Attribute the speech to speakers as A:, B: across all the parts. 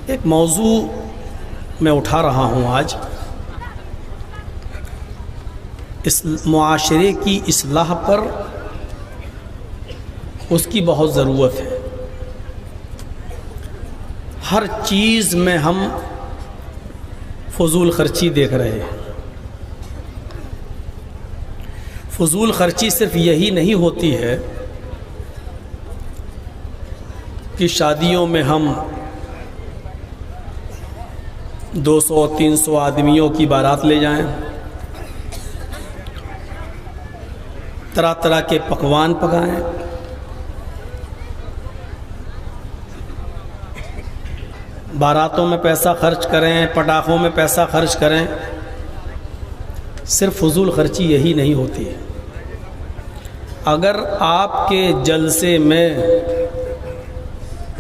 A: एक मौजू मैं उठा रहा हूँ आज। इस मुआशरे की इस्लाह पर उसकी बहुत ज़रूरत है। हर चीज़ में हम फजूल खर्ची देख रहे हैं। फजूल खर्ची सिर्फ यही नहीं होती है कि शादियों में हम 200-300 आदमियों की बारात ले जाएं, तरह तरह के पकवान पकाएं, बारातों में पैसा खर्च करें, पटाखों में पैसा खर्च करें। सिर्फ फजूल खर्ची यही नहीं होती है। अगर आपके जलसे में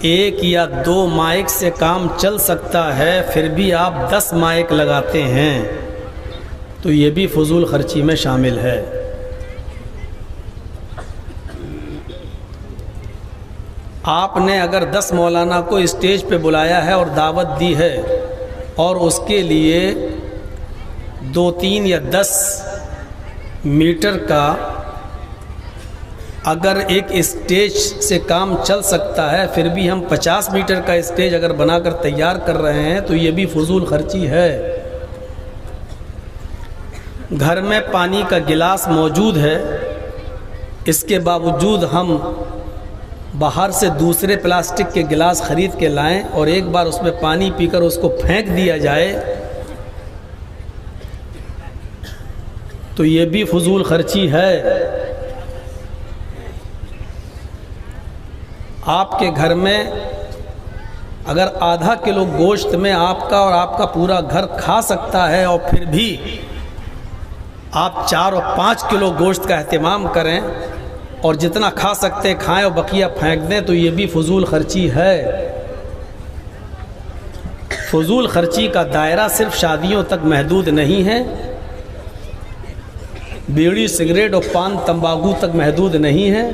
A: 1 या 2 माइक से काम चल सकता है, फिर भी आप 10 माइक लगाते हैं, तो ये भी फजूल खर्ची में शामिल है। आपने अगर 10 मौलाना को स्टेज पे बुलाया है और दावत दी है और उसके लिए 2-3 या 10 मीटर का अगर एक स्टेज से काम चल सकता है, फिर भी हम 50 मीटर का स्टेज अगर बनाकर तैयार कर रहे हैं, तो ये भी फजूल खर्ची है। घर में पानी का गिलास मौजूद है, इसके बावजूद हम बाहर से दूसरे प्लास्टिक के गिलास ख़रीद के लाएं और एक बार उसमें पानी पीकर उसको फेंक दिया जाए, तो ये भी फजूल खर्ची है। आपके घर में अगर आधा किलो गोश्त में आपका और आपका पूरा घर खा सकता है और फिर भी आप 4 और 5 किलो गोश्त का एहतमाम करें और जितना खा सकते खाएं और बकिया फेंक दें, तो ये भी फजूल खर्ची है। फजूल खर्ची का दायरा सिर्फ शादियों तक महदूद नहीं है, बीड़ी सिगरेट और पान तंबाकू तक महदूद नहीं है।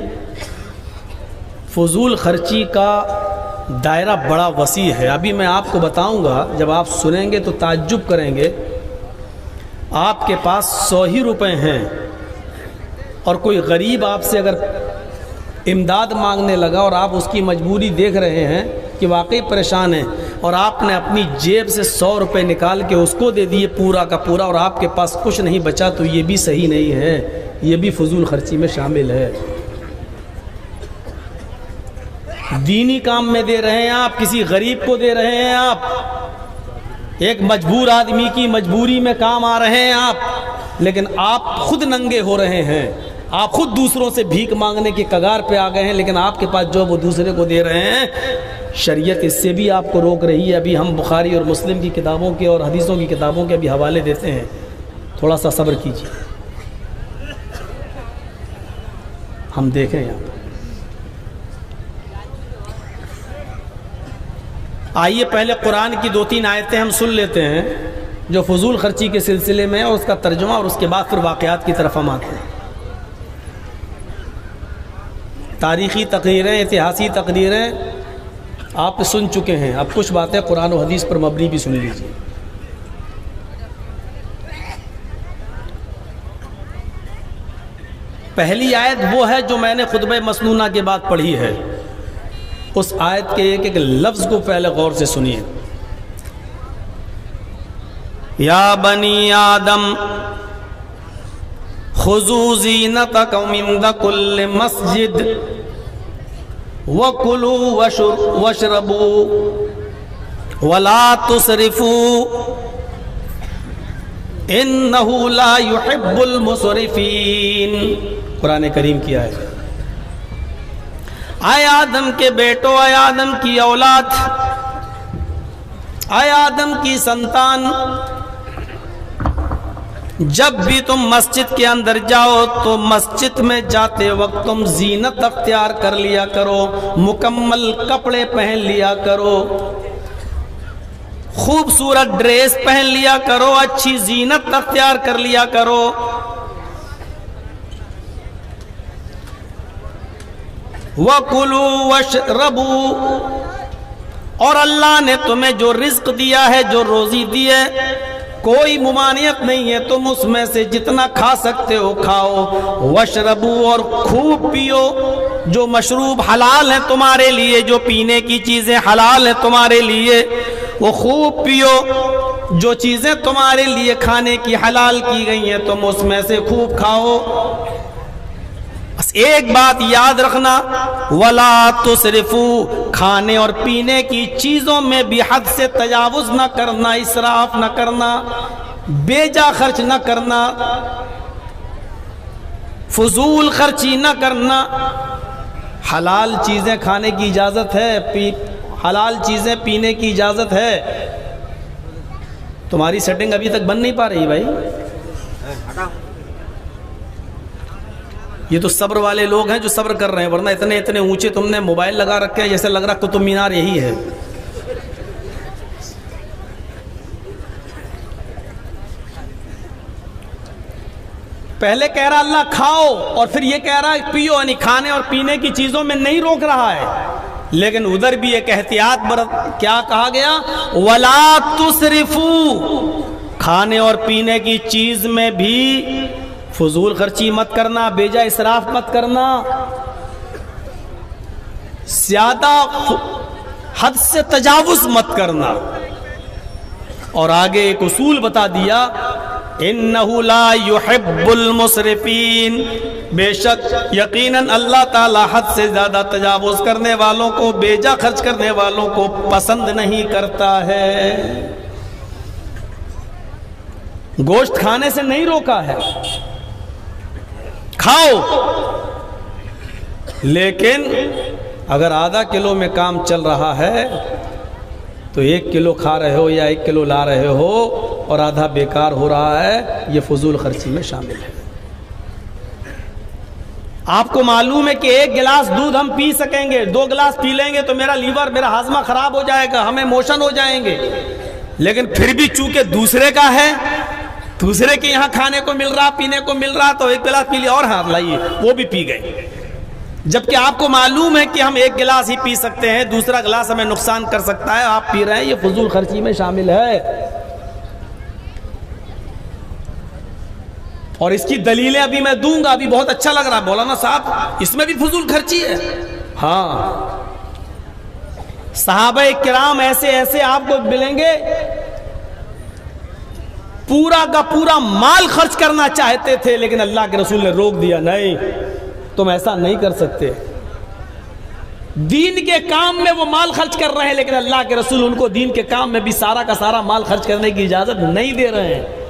A: फजूल खर्ची का दायरा बड़ा वसी है। अभी मैं आपको बताऊंगा, जब आप सुनेंगे तो ताज्जुब करेंगे। आपके पास 100 ही रुपए हैं और कोई गरीब आपसे अगर इमदाद मांगने लगा और आप उसकी मजबूरी देख रहे हैं कि वाकई परेशान है, और आपने अपनी जेब से 100 रुपये निकाल के उसको दे दिए पूरा का पूरा, और आपके पास कुछ नहीं बचा, तो ये भी सही नहीं है, ये भी फजूल खर्ची में शामिल है। दीनी काम में दे रहे हैं आप, किसी गरीब को दे रहे हैं आप, एक मजबूर आदमी की मजबूरी में काम आ रहे हैं आप, लेकिन आप खुद नंगे हो रहे हैं, आप खुद दूसरों से भीख मांगने के कगार पे आ गए हैं, लेकिन आपके पास जो वो दूसरे को दे रहे हैं। शरीयत इससे भी आपको रोक रही है। अभी हम बुखारी और मुस्लिम की किताबों के और हदीसों की किताबों के अभी हवाले देते हैं, थोड़ा सा सब्र कीजिए, हम देखें यहाँ पर। आइए पहले कुरान की 2-3 आयतें हम सुन लेते हैं जो फजूल खर्ची के सिलसिले में है, और उसका तर्जुमा, और उसके बाद फिर वाक़यात की तरफ हम आते हैं। तारीख़ी तकरीरें, इतिहासी तकरीरें आप सुन चुके हैं, अब कुछ बातें कुरान और हदीस पर मबनी भी सुन लीजिए। पहली आयत वो है जो मैंने खुतबे मसनूना के बाद पढ़ी है। उस आयत के एक एक लफ्ज़ को पहले गौर से सुनिए। या बनी आदम खुज़ू ज़ीनतकुम इंद कुल्लि मस्जिद वकुलू वशरबू वला तुसरिफू इन्नहु ला युहिब्बुल मुसरिफीन। कुरान करीम की आयत। आए आदम के बेटो, आए आदम की औलाद, आए आदम की संतान, जब भी तुम मस्जिद के अंदर जाओ तो मस्जिद में जाते वक्त तुम जीनत अख्तियार कर लिया करो, मुकम्मल कपड़े पहन लिया करो, खूबसूरत ड्रेस पहन लिया करो, अच्छी जीनत अख्तियार कर लिया करो। वकुलू वशरबू, और अल्लाह ने तुम्हें जो रिज्क दिया है, जो रोजी दी है, कोई मुमानियत नहीं है, तुम उसमें से जितना खा सकते हो खाओ। वशरबू, और खूब पियो। जो मशरूब हलाल है तुम्हारे लिए, जो पीने की चीजें हलाल है तुम्हारे लिए, वो खूब पियो। जो चीजें तुम्हारे लिए खाने की हलाल की गई हैं, तुम उसमें से खूब खाओ। बस एक बात याद रखना, वला तुसरिफू, खाने और पीने की चीजों में भी हद से तजावुज न करना, इसराफ न करना, बेजा खर्च न करना, फजूल खर्ची न करना। हलाल चीजें खाने की इजाजत है, हलाल चीजें पीने की इजाजत है। तुम्हारी सेटिंग अभी तक बन नहीं पा रही भाई। ये तो सब्र वाले लोग हैं जो सब्र कर रहे हैं, वरना इतने इतने ऊंचे तुमने मोबाइल लगा रखे हैं, जैसे लग रहा कुतुब मीनार यही है। पहले कह रहा अल्लाह खाओ, और फिर ये कह रहा है पियो, यानी खाने और पीने की चीजों में नहीं रोक रहा है। लेकिन उधर भी एक एहतियात बरत, क्या कहा गया, वला तुसरिफू, खाने और पीने की चीज में भी फजूल खर्ची मत करना, बेजा इसराफ मत करना, ज्यादा हद से तजावुज मत करना। और आगे एक उसूल बता दिया, इन्नहु ला युहिब्बुल मुसरिफीन, बेशक यकीनन अल्लाह ताला हद से ज्यादा तजावुज करने वालों को, बेजा खर्च करने वालों को पसंद नहीं करता है। गोश्त खाने से नहीं रोका है, खाओ, लेकिन अगर आधा किलो में काम चल रहा है तो 1 किलो खा रहे हो या 1 किलो ला रहे हो और आधा बेकार हो रहा है, ये फजूल खर्ची में शामिल है। आपको मालूम है कि 1 गिलास दूध हम पी सकेंगे, 2 गिलास पी लेंगे तो मेरा लीवर, मेरा हाजमा खराब हो जाएगा, हमें मोशन हो जाएंगे। लेकिन फिर भी चूंकि दूसरे का है, दूसरे के यहाँ खाने को मिल रहा, पीने को मिल रहा, तो 1 गिलास पी लिया और हाथ लाइए, वो भी पी गए। जबकि आपको मालूम है कि हम 1 गिलास ही पी सकते हैं, दूसरा गिलास हमें नुकसान कर सकता है, आप पी रहे हैं, ये फजूल खर्ची में शामिल है। और इसकी दलीलें अभी मैं दूंगा, अभी बहुत अच्छा लग रहा है मौलाना साहब, इसमें भी फजूल खर्ची है। हाँ, सहाबा किराम ऐसे ऐसे आपको मिलेंगे, पूरा का पूरा माल खर्च करना चाहते थे, लेकिन अल्लाह के रसूल ने रोक दिया, नहीं तुम ऐसा नहीं कर सकते। दीन के काम में वो माल खर्च कर रहे हैं, लेकिन अल्लाह के रसूल उनको दीन के काम में भी सारा का सारा माल खर्च करने की इजाजत नहीं दे रहे हैं।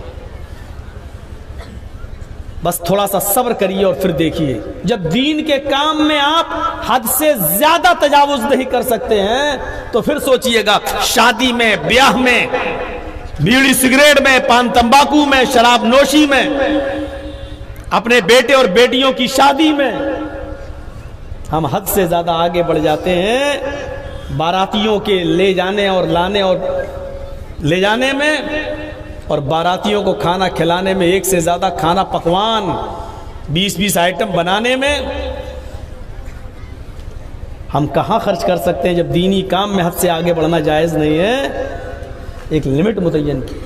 A: बस थोड़ा सा सब्र करिए और फिर देखिए, जब दीन के काम में आप हद से ज्यादा तजावुज नहीं कर सकते हैं, तो फिर सोचिएगा शादी में, ब्याह में, बीड़ी सिगरेट में, पान तंबाकू में, शराब नोशी में, अपने बेटे और बेटियों की शादी में हम हद से ज्यादा आगे बढ़ जाते हैं। बारातियों के ले जाने और लाने और ले जाने में, और बारातियों को खाना खिलाने में, 1 से ज्यादा खाना पकवान 20-20 आइटम बनाने में हम कहां खर्च कर सकते हैं, जब दीनी काम में हद से आगे बढ़ना जायज नहीं है। एक लिमिट मुतय्यन की।